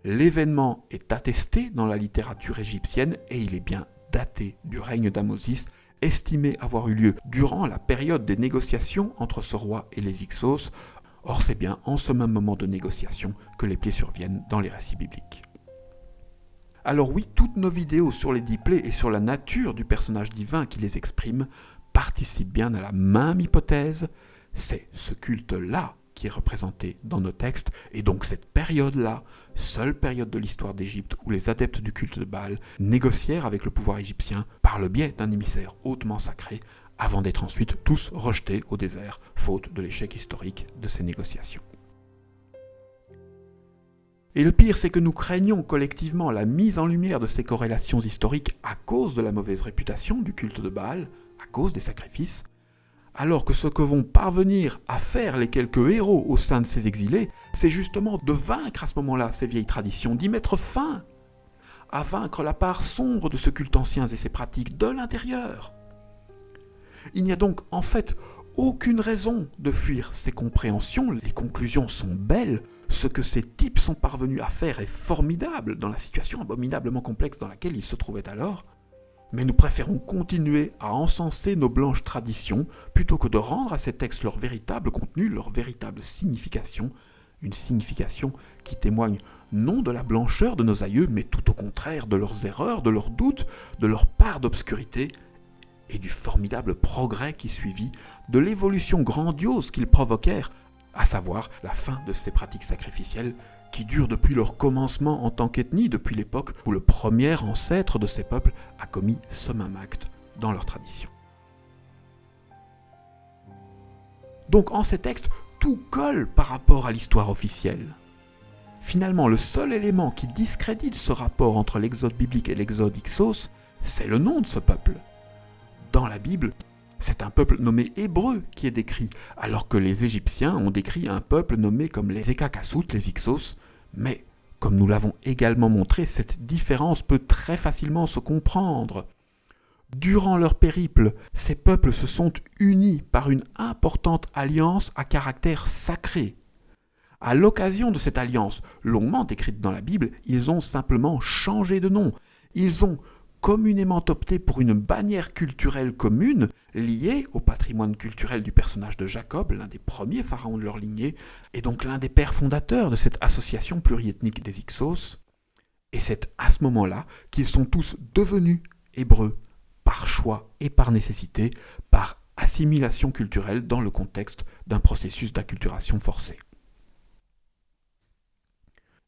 L'événement est attesté dans la littérature égyptienne, et il est bien daté du règne d'Amosis, estimé avoir eu lieu durant la période des négociations entre ce roi et les Hyksos. Or, c'est bien en ce même moment de négociation que les plaies surviennent dans les récits bibliques. Alors oui, toutes nos vidéos sur les 10 plaies et sur la nature du personnage divin qui les exprime participent bien à la même hypothèse. C'est ce culte-là qui est représenté dans nos textes, et donc cette période-là, seule période de l'histoire d'Égypte où les adeptes du culte de Baal négocièrent avec le pouvoir égyptien par le biais d'un émissaire hautement sacré, avant d'être ensuite tous rejetés au désert, faute de l'échec historique de ces négociations. Et le pire, c'est que nous craignons collectivement la mise en lumière de ces corrélations historiques à cause de la mauvaise réputation du culte de Baal, à cause des sacrifices, alors que ce que vont parvenir à faire les quelques héros au sein de ces exilés, c'est justement de vaincre à ce moment-là ces vieilles traditions, d'y mettre fin, à vaincre la part sombre de ce culte ancien et ses pratiques de l'intérieur. Il n'y a donc en fait aucune raison de fuir ces compréhensions, les conclusions sont belles, ce que ces types sont parvenus à faire est formidable dans la situation abominablement complexe dans laquelle ils se trouvaient alors, mais nous préférons continuer à encenser nos blanches traditions plutôt que de rendre à ces textes leur véritable contenu, leur véritable signification, une signification qui témoigne non de la blancheur de nos aïeux, mais tout au contraire de leurs erreurs, de leurs doutes, de leur part d'obscurité, et du formidable progrès qui suivit, de l'évolution grandiose qu'ils provoquèrent, à savoir la fin de ces pratiques sacrificielles qui durent depuis leur commencement en tant qu'ethnie, depuis l'époque où le premier ancêtre de ces peuples a commis ce même acte dans leur tradition. Donc en ces textes, tout colle par rapport à l'histoire officielle. Finalement, le seul élément qui discrédite ce rapport entre l'exode biblique et l'exode Ixos, c'est le nom de ce peuple. Dans la Bible, c'est un peuple nommé Hébreu qui est décrit, alors que les Égyptiens ont décrit un peuple nommé comme les Ekakasut, les Ixos, mais comme nous l'avons également montré, cette différence peut très facilement se comprendre. Durant leur périple, ces peuples se sont unis par une importante alliance à caractère sacré. À l'occasion de cette alliance, longuement décrite dans la Bible, ils ont simplement changé de nom. Ils ont communément opté pour une bannière culturelle commune liée au patrimoine culturel du personnage de Jacob, l'un des premiers pharaons de leur lignée, et donc l'un des pères fondateurs de cette association pluriethnique des Ixos. Et c'est à ce moment-là qu'ils sont tous devenus hébreux, par choix et par nécessité, par assimilation culturelle dans le contexte d'un processus d'acculturation forcée.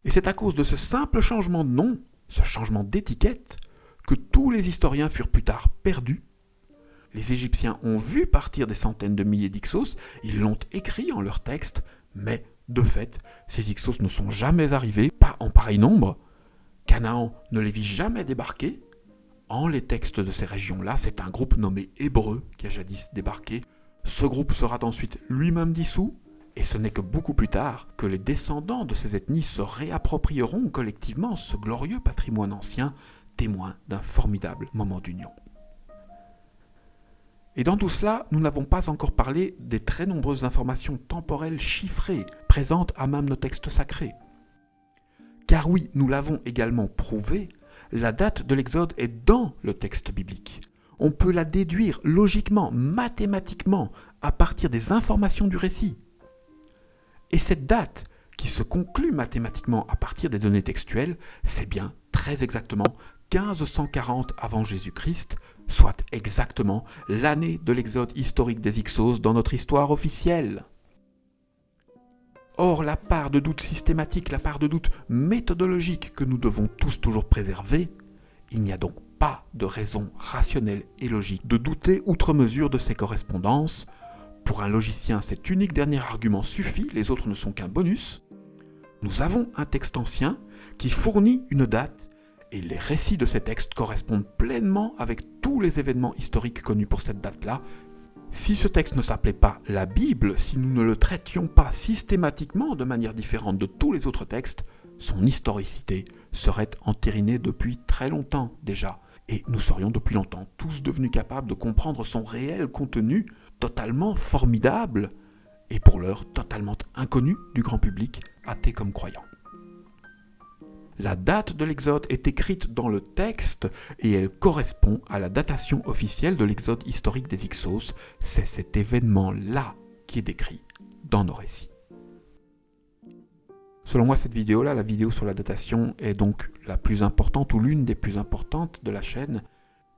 Et c'est à cause de ce simple changement de nom, ce changement d'étiquette, que tous les historiens furent plus tard perdus. Les Égyptiens ont vu partir des centaines de milliers d'Ixos, ils l'ont écrit en leurs textes, mais de fait, ces Ixos ne sont jamais arrivés, pas en pareil nombre. Canaan ne les vit jamais débarquer. En les textes de ces régions-là, c'est un groupe nommé Hébreu qui a jadis débarqué. Ce groupe sera ensuite lui-même dissous, et ce n'est que beaucoup plus tard que les descendants de ces ethnies se réapproprieront collectivement ce glorieux patrimoine ancien, témoin d'un formidable moment d'union. Et dans tout cela, nous n'avons pas encore parlé des très nombreuses informations temporelles chiffrées présentes à même nos textes sacrés. Car oui, nous l'avons également prouvé, la date de l'Exode est dans le texte biblique. On peut la déduire logiquement, mathématiquement, à partir des informations du récit. Et cette date, qui se conclut mathématiquement à partir des données textuelles, c'est bien très exactement 1540 avant Jésus-Christ, soit exactement l'année de l'exode historique des Ixos dans notre histoire officielle. Or, la part de doute systématique, la part de doute méthodologique que nous devons tous toujours préserver, il n'y a donc pas de raison rationnelle et logique de douter outre mesure de ces correspondances. Pour un logicien, cet unique dernier argument suffit, les autres ne sont qu'un bonus. Nous avons un texte ancien qui fournit une date et les récits de ces textes correspondent pleinement avec tous les événements historiques connus pour cette date-là. Si ce texte ne s'appelait pas la Bible, si nous ne le traitions pas systématiquement de manière différente de tous les autres textes, son historicité serait entérinée depuis très longtemps déjà. Et nous serions depuis longtemps tous devenus capables de comprendre son réel contenu, totalement formidable, et pour l'heure totalement inconnu du grand public, athée comme croyant. La date de l'Exode est écrite dans le texte et elle correspond à la datation officielle de l'Exode historique des Ixos. C'est cet événement-là qui est décrit dans nos récits. Selon moi, cette vidéo-là, la vidéo sur la datation, est donc la plus importante ou l'une des plus importantes de la chaîne.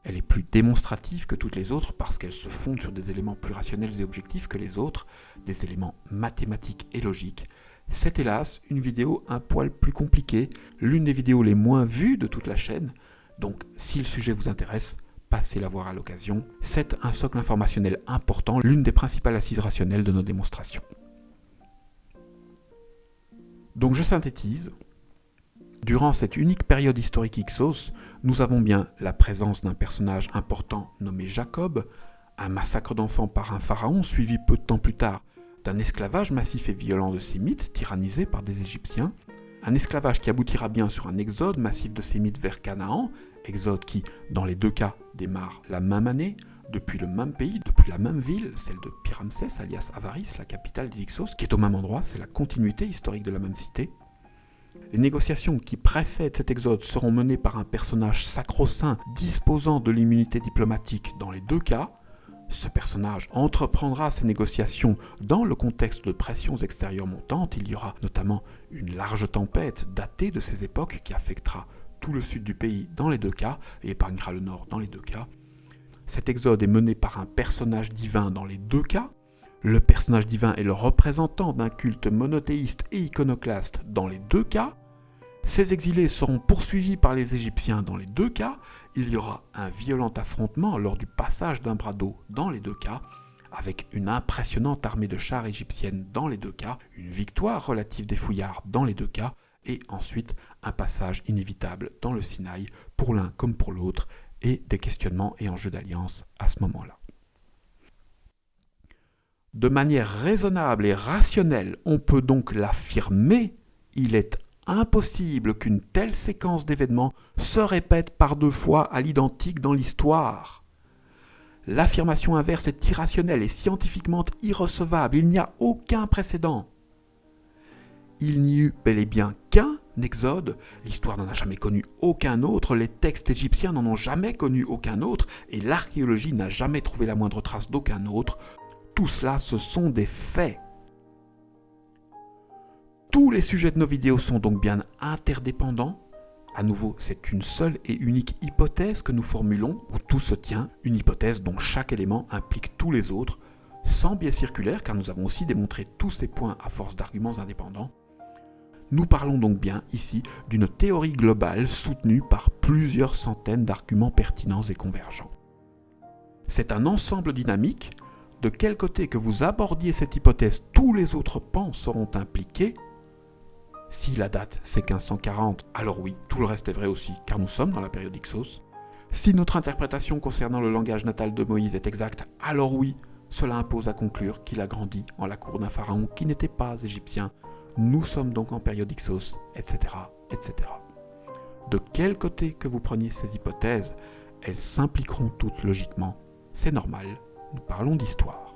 Elle est plus démonstrative que toutes les autres parce qu'elle se fonde sur des éléments plus rationnels et objectifs que les autres, des éléments mathématiques et logiques. C'est hélas une vidéo un poil plus compliquée, l'une des vidéos les moins vues de toute la chaîne. Donc si le sujet vous intéresse, passez la voir à l'occasion. C'est un socle informationnel important, l'une des principales assises rationnelles de nos démonstrations. Donc je synthétise. Durant cette unique période historique Ixos, nous avons bien la présence d'un personnage important nommé Jacob, un massacre d'enfants par un pharaon suivi peu de temps plus tard d'un esclavage massif et violent de Sémites tyrannisés par des Égyptiens, un esclavage qui aboutira bien sur un exode massif de Sémites vers Canaan, exode qui, dans les deux cas, démarre la même année, depuis le même pays, depuis la même ville, celle de Pi-Ramsès alias Avaris, la capitale des Ixos, qui est au même endroit, c'est la continuité historique de la même cité. Les négociations qui précèdent cet exode seront menées par un personnage sacro-saint disposant de l'immunité diplomatique dans les deux cas. Ce personnage entreprendra ces négociations dans le contexte de pressions extérieures montantes. Il y aura notamment une large tempête datée de ces époques qui affectera tout le sud du pays dans les deux cas et épargnera le nord dans les deux cas. Cet exode est mené par un personnage divin dans les deux cas. Le personnage divin est le représentant d'un culte monothéiste et iconoclaste dans les deux cas. Ces exilés seront poursuivis par les Égyptiens dans les deux cas. Il y aura un violent affrontement lors du passage d'un bras d'eau dans les deux cas, avec une impressionnante armée de chars égyptiennes dans les deux cas, une victoire relative des fouillards dans les deux cas, et ensuite un passage inévitable dans le Sinaï pour l'un comme pour l'autre et des questionnements et enjeux d'alliance à ce moment-là. De manière raisonnable et rationnelle, on peut donc l'affirmer, il est impossible qu'une telle séquence d'événements se répète par 2 fois à l'identique dans l'histoire. L'affirmation inverse est irrationnelle et scientifiquement irrecevable, il n'y a aucun précédent. Il n'y eut bel et bien qu'un Exode, l'histoire n'en a jamais connu aucun autre, les textes égyptiens n'en ont jamais connu aucun autre, et l'archéologie n'a jamais trouvé la moindre trace d'aucun autre. Tout cela, ce sont des faits. Tous les sujets de nos vidéos sont donc bien interdépendants. À nouveau, c'est une seule et unique hypothèse que nous formulons, où tout se tient, une hypothèse dont chaque élément implique tous les autres, sans biais circulaire, car nous avons aussi démontré tous ces points à force d'arguments indépendants. Nous parlons donc bien ici d'une théorie globale soutenue par plusieurs centaines d'arguments pertinents et convergents. C'est un ensemble dynamique. De quel côté que vous abordiez cette hypothèse, tous les autres pans seront impliqués. Si la date c'est 1540, alors oui, tout le reste est vrai aussi, car nous sommes dans la période Hyksos. Si notre interprétation concernant le langage natal de Moïse est exacte, alors oui, cela impose à conclure qu'il a grandi en la cour d'un pharaon qui n'était pas égyptien. Nous sommes donc en période Hyksos, etc., etc. De quel côté que vous preniez ces hypothèses, elles s'impliqueront toutes logiquement. C'est normal, nous parlons d'histoire.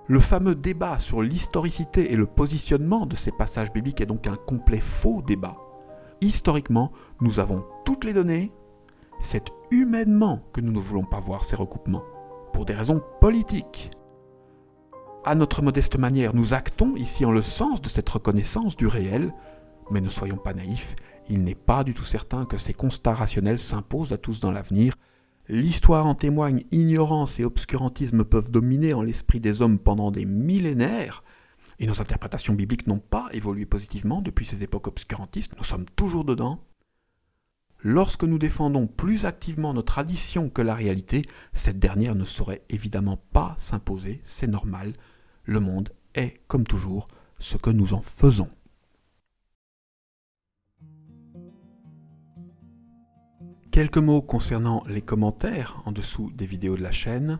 Le fameux débat sur l'historicité et le positionnement de ces passages bibliques est donc un complet faux débat. Historiquement, nous avons toutes les données. C'est humainement que nous ne voulons pas voir ces recoupements, pour des raisons politiques. À notre modeste manière, nous actons ici en le sens de cette reconnaissance du réel, mais ne soyons pas naïfs, il n'est pas du tout certain que ces constats rationnels s'imposent à tous dans l'avenir. L'histoire en témoigne, ignorance et obscurantisme peuvent dominer en l'esprit des hommes pendant des millénaires, et nos interprétations bibliques n'ont pas évolué positivement depuis ces époques obscurantistes, nous sommes toujours dedans. Lorsque nous défendons plus activement notre tradition que la réalité, cette dernière ne saurait évidemment pas s'imposer, c'est normal. Le monde est, comme toujours, ce que nous en faisons. Quelques mots concernant les commentaires en dessous des vidéos de la chaîne.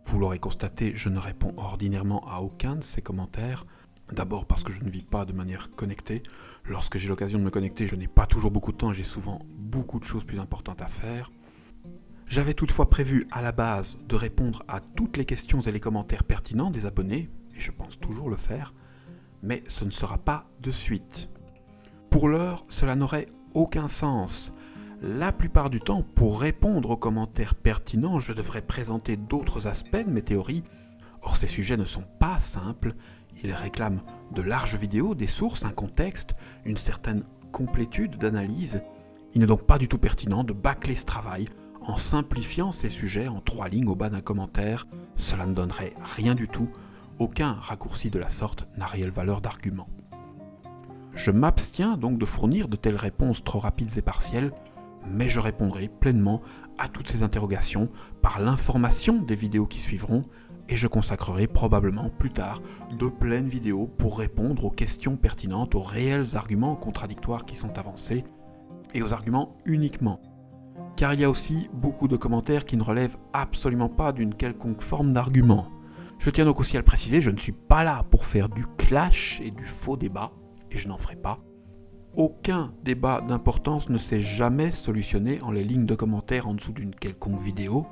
Vous l'aurez constaté, je ne réponds ordinairement à aucun de ces commentaires. D'abord parce que je ne vis pas de manière connectée. Lorsque j'ai l'occasion de me connecter, je n'ai pas toujours beaucoup de temps, j'ai souvent beaucoup de choses plus importantes à faire. J'avais toutefois prévu à la base de répondre à toutes les questions et les commentaires pertinents des abonnés, et je pense toujours le faire, mais ce ne sera pas de suite. Pour l'heure, cela n'aurait aucun sens. La plupart du temps, pour répondre aux commentaires pertinents, je devrais présenter d'autres aspects de mes théories. Or, ces sujets ne sont pas simples. Ils réclament de larges vidéos, des sources, un contexte, une certaine complétude d'analyse. Il n'est donc pas du tout pertinent de bâcler ce travail en simplifiant ces sujets en 3 lignes au bas d'un commentaire. Cela ne donnerait rien du tout. Aucun raccourci de la sorte n'a réelle valeur d'argument. Je m'abstiens donc de fournir de telles réponses trop rapides et partielles, mais je répondrai pleinement à toutes ces interrogations par l'information des vidéos qui suivront, et je consacrerai probablement plus tard de pleines vidéos pour répondre aux questions pertinentes, aux réels arguments contradictoires qui sont avancés, et aux arguments uniquement. Car il y a aussi beaucoup de commentaires qui ne relèvent absolument pas d'une quelconque forme d'argument. Je tiens donc aussi à le préciser, je ne suis pas là pour faire du clash et du faux débat, et je n'en ferai pas. Aucun débat d'importance ne s'est jamais solutionné en les lignes de commentaires en dessous d'une quelconque vidéo.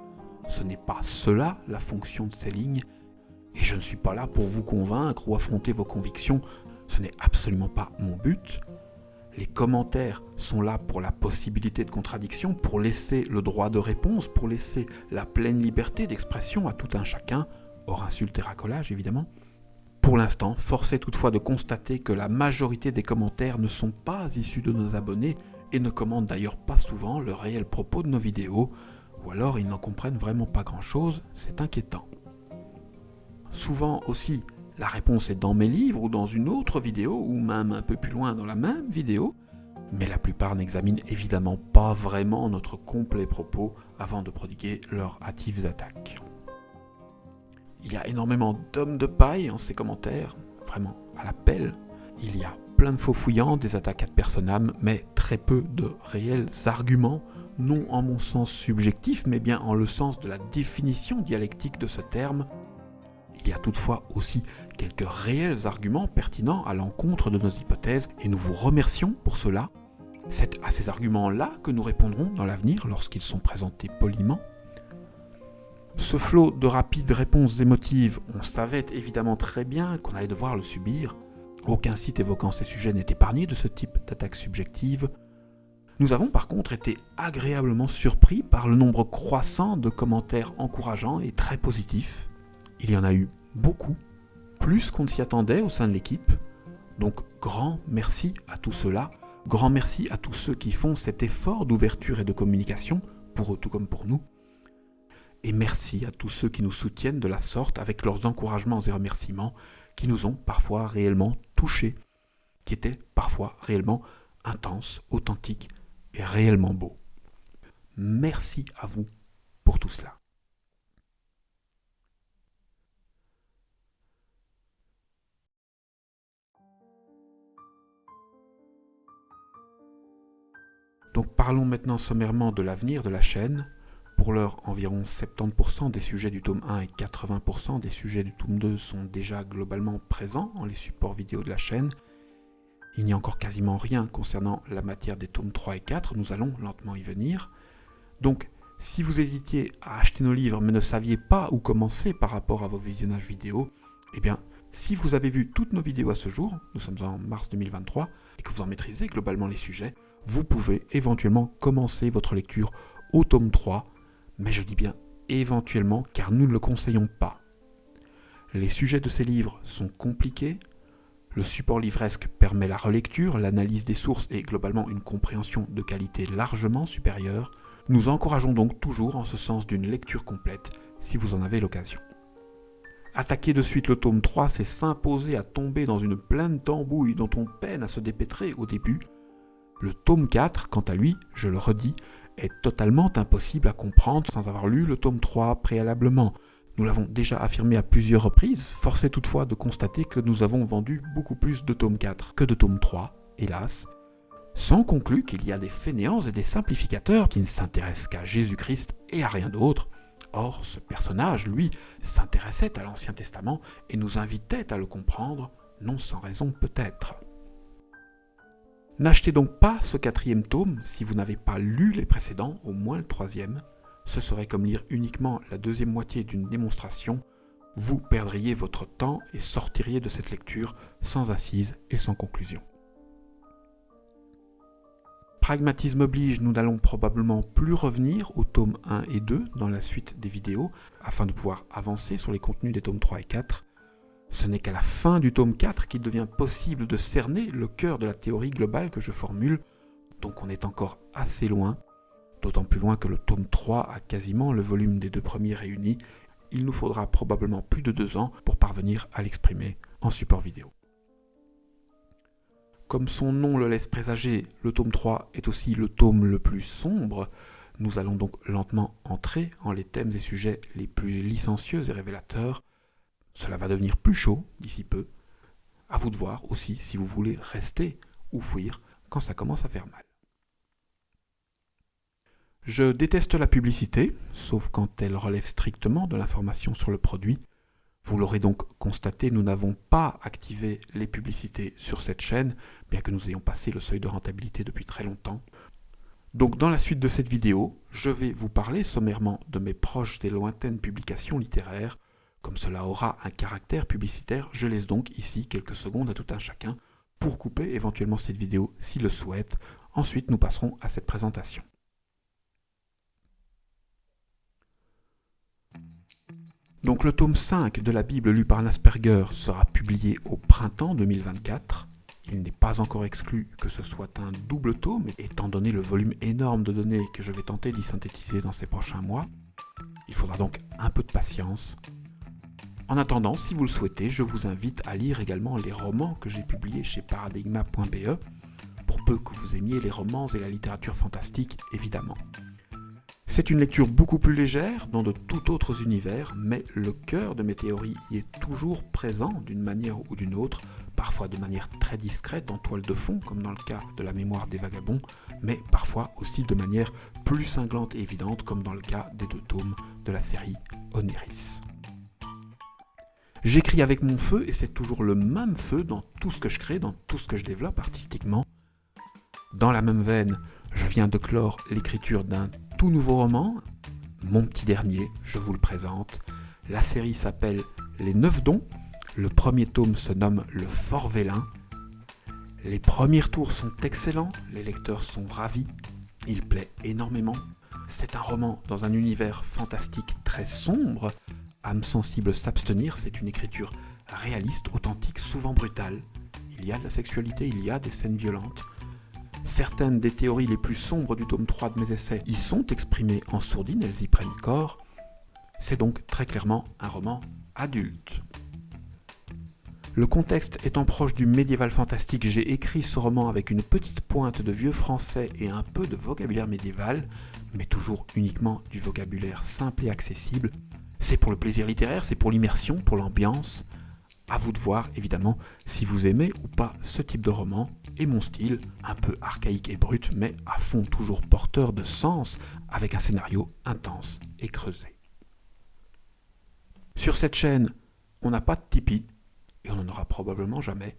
Ce n'est pas cela la fonction de ces lignes, et je ne suis pas là pour vous convaincre ou affronter vos convictions, ce n'est absolument pas mon but. Les commentaires sont là pour la possibilité de contradiction, pour laisser le droit de réponse, pour laisser la pleine liberté d'expression à tout un chacun, hors insulte et racolage évidemment. Pour l'instant, force est toutefois de constater que la majorité des commentaires ne sont pas issus de nos abonnés et ne commentent d'ailleurs pas souvent le réel propos de nos vidéos, ou alors ils n'en comprennent vraiment pas grand-chose, c'est inquiétant. Souvent aussi, la réponse est dans mes livres ou dans une autre vidéo, ou même un peu plus loin dans la même vidéo, mais la plupart n'examinent évidemment pas vraiment notre complet propos avant de prodiguer leurs hâtives attaques. Il y a énormément d'hommes de paille en ces commentaires, vraiment à la pelle, Il y a plein de faux fouillants, des attaques ad personam, mais très peu de réels arguments, non en mon sens subjectif, mais bien en le sens de la définition dialectique de ce terme. Il y a toutefois aussi quelques réels arguments pertinents à l'encontre de nos hypothèses, et nous vous remercions pour cela. C'est à ces arguments-là que nous répondrons dans l'avenir lorsqu'ils sont présentés poliment. Ce flot de rapides réponses émotives, on savait évidemment très bien qu'on allait devoir le subir. Aucun site évoquant ces sujets n'est épargné de ce type d'attaque subjective. Nous avons par contre été agréablement surpris par le nombre croissant de commentaires encourageants et très positifs. Il y en a eu beaucoup, plus qu'on ne s'y attendait au sein de l'équipe. Donc grand merci à tout cela, grand merci à tous ceux qui font cet effort d'ouverture et de communication, pour eux tout comme pour nous. Et merci à tous ceux qui nous soutiennent de la sorte avec leurs encouragements et remerciements qui nous ont parfois réellement touchés, qui étaient parfois réellement intenses, authentiques et réellement beaux. Merci à vous pour tout cela. Donc parlons maintenant sommairement de l'avenir de la chaîne. Pour l'heure, environ 70% des sujets du tome 1 et 80% des sujets du tome 2 sont déjà globalement présents dans les supports vidéo de la chaîne. Il n'y a encore quasiment rien concernant la matière des tomes 3 et 4, nous allons lentement y venir. Donc, si vous hésitiez à acheter nos livres mais ne saviez pas où commencer par rapport à vos visionnages vidéo, eh bien, si vous avez vu toutes nos vidéos à ce jour, nous sommes en mars 2023, et que vous en maîtrisez globalement les sujets, vous pouvez éventuellement commencer votre lecture au tome 3, mais je dis bien éventuellement car nous ne le conseillons pas. Les sujets de ces livres sont compliqués, le support livresque permet la relecture, l'analyse des sources et globalement une compréhension de qualité largement supérieure. Nous encourageons donc toujours en ce sens d'une lecture complète si vous en avez l'occasion. Attaquer de suite le tome 3, c'est s'imposer à tomber dans une pleine tambouille dont on peine à se dépêtrer au début. Le tome 4, quant à lui, je le redis, est totalement impossible à comprendre sans avoir lu le tome 3 préalablement. Nous l'avons déjà affirmé à plusieurs reprises, force est toutefois de constater que nous avons vendu beaucoup plus de tome 4 que de tome 3, hélas, sans conclure qu'il y a des fainéants et des simplificateurs qui ne s'intéressent qu'à Jésus-Christ et à rien d'autre. Or, ce personnage, lui, s'intéressait à l'Ancien Testament et nous invitait à le comprendre, non sans raison peut-être. N'achetez donc pas ce 4e tome si vous n'avez pas lu les précédents, au moins le 3e. Ce serait comme lire uniquement la 2e moitié d'une démonstration. Vous perdriez votre temps et sortiriez de cette lecture sans assise et sans conclusion. Pragmatisme oblige, nous n'allons probablement plus revenir aux tomes 1 et 2 dans la suite des vidéos, afin de pouvoir avancer sur les contenus des tomes 3 et 4. Ce n'est qu'à la fin du tome 4 qu'il devient possible de cerner le cœur de la théorie globale que je formule, donc on est encore assez loin, d'autant plus loin que le tome 3 a quasiment le volume des 2 premiers réunis. Il nous faudra probablement plus de 2 ans pour parvenir à l'exprimer en support vidéo. Comme son nom le laisse présager, le tome 3 est aussi le tome le plus sombre. Nous allons donc lentement entrer en les thèmes et sujets les plus licencieux et révélateurs. Cela va devenir plus chaud d'ici peu. À vous de voir aussi si vous voulez rester ou fuir quand ça commence à faire mal. Je déteste la publicité, sauf quand elle relève strictement de l'information sur le produit. Vous l'aurez donc constaté, nous n'avons pas activé les publicités sur cette chaîne, bien que nous ayons passé le seuil de rentabilité depuis très longtemps. Donc dans la suite de cette vidéo, je vais vous parler sommairement de mes proches et lointaines publications littéraires. Comme cela aura un caractère publicitaire, je laisse donc ici quelques secondes à tout un chacun pour couper éventuellement cette vidéo s'il le souhaite. Ensuite, nous passerons à cette présentation. Donc le tome 5 de la Bible lue par Asperger sera publié au printemps 2024. Il n'est pas encore exclu que ce soit un double tome, étant donné le volume énorme de données que je vais tenter d'y synthétiser dans ces prochains mois. Il faudra donc un peu de patience. En attendant, si vous le souhaitez, je vous invite à lire également les romans que j'ai publiés chez paradigma.be, pour peu que vous aimiez les romans et la littérature fantastique, évidemment. C'est une lecture beaucoup plus légère, dans de tout autres univers, mais le cœur de mes théories y est toujours présent d'une manière ou d'une autre, parfois de manière très discrète en toile de fond, comme dans le cas de la mémoire des vagabonds, mais parfois aussi de manière plus cinglante et évidente, comme dans le cas des 2 tomes de la série Onéris. J'écris avec mon feu, et c'est toujours le même feu dans tout ce que je crée, dans tout ce que je développe artistiquement. Dans la même veine, je viens de clore l'écriture d'un tout nouveau roman, mon petit dernier, je vous le présente. La série s'appelle Les 9 dons. Le premier tome se nomme Le Fort Vélin. Les premiers tours sont excellents, les lecteurs sont ravis, il plaît énormément. C'est un roman dans un univers fantastique très sombre. Âme sensible s'abstenir, c'est une écriture réaliste, authentique, souvent brutale. Il y a de la sexualité, il y a des scènes violentes. Certaines des théories les plus sombres du tome 3 de mes essais y sont exprimées en sourdine, elles y prennent corps. C'est donc très clairement un roman adulte. Le contexte étant proche du médiéval fantastique, j'ai écrit ce roman avec une petite pointe de vieux français et un peu de vocabulaire médiéval, mais toujours uniquement du vocabulaire simple et accessible. C'est pour le plaisir littéraire, c'est pour l'immersion, pour l'ambiance. À vous de voir, évidemment, si vous aimez ou pas ce type de roman, et mon style, un peu archaïque et brut, mais à fond toujours porteur de sens, avec un scénario intense et creusé. Sur cette chaîne, on n'a pas de Tipeee, et on n'en aura probablement jamais.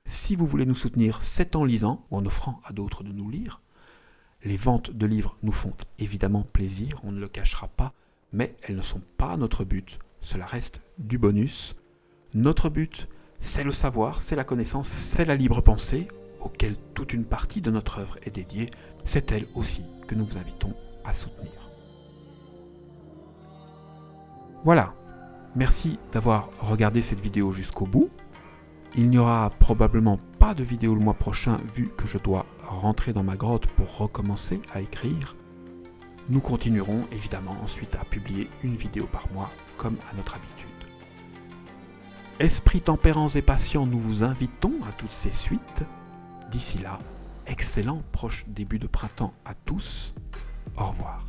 Si vous voulez nous soutenir, c'est en lisant, ou en offrant à d'autres de nous lire. Les ventes de livres nous font évidemment plaisir, on ne le cachera pas, mais elles ne sont pas notre but, cela reste du bonus. Notre but, c'est le savoir, c'est la connaissance, c'est la libre pensée, auquel toute une partie de notre œuvre est dédiée. C'est elle aussi que nous vous invitons à soutenir. Voilà, merci d'avoir regardé cette vidéo jusqu'au bout. Il n'y aura probablement pas de vidéo le mois prochain vu que je dois rentrer dans ma grotte pour recommencer à écrire. Nous continuerons évidemment ensuite à publier une vidéo par mois comme à notre habitude. Esprits tempérants et patients, nous vous invitons à toutes ces suites. D'ici là, excellent proche début de printemps à tous. Au revoir.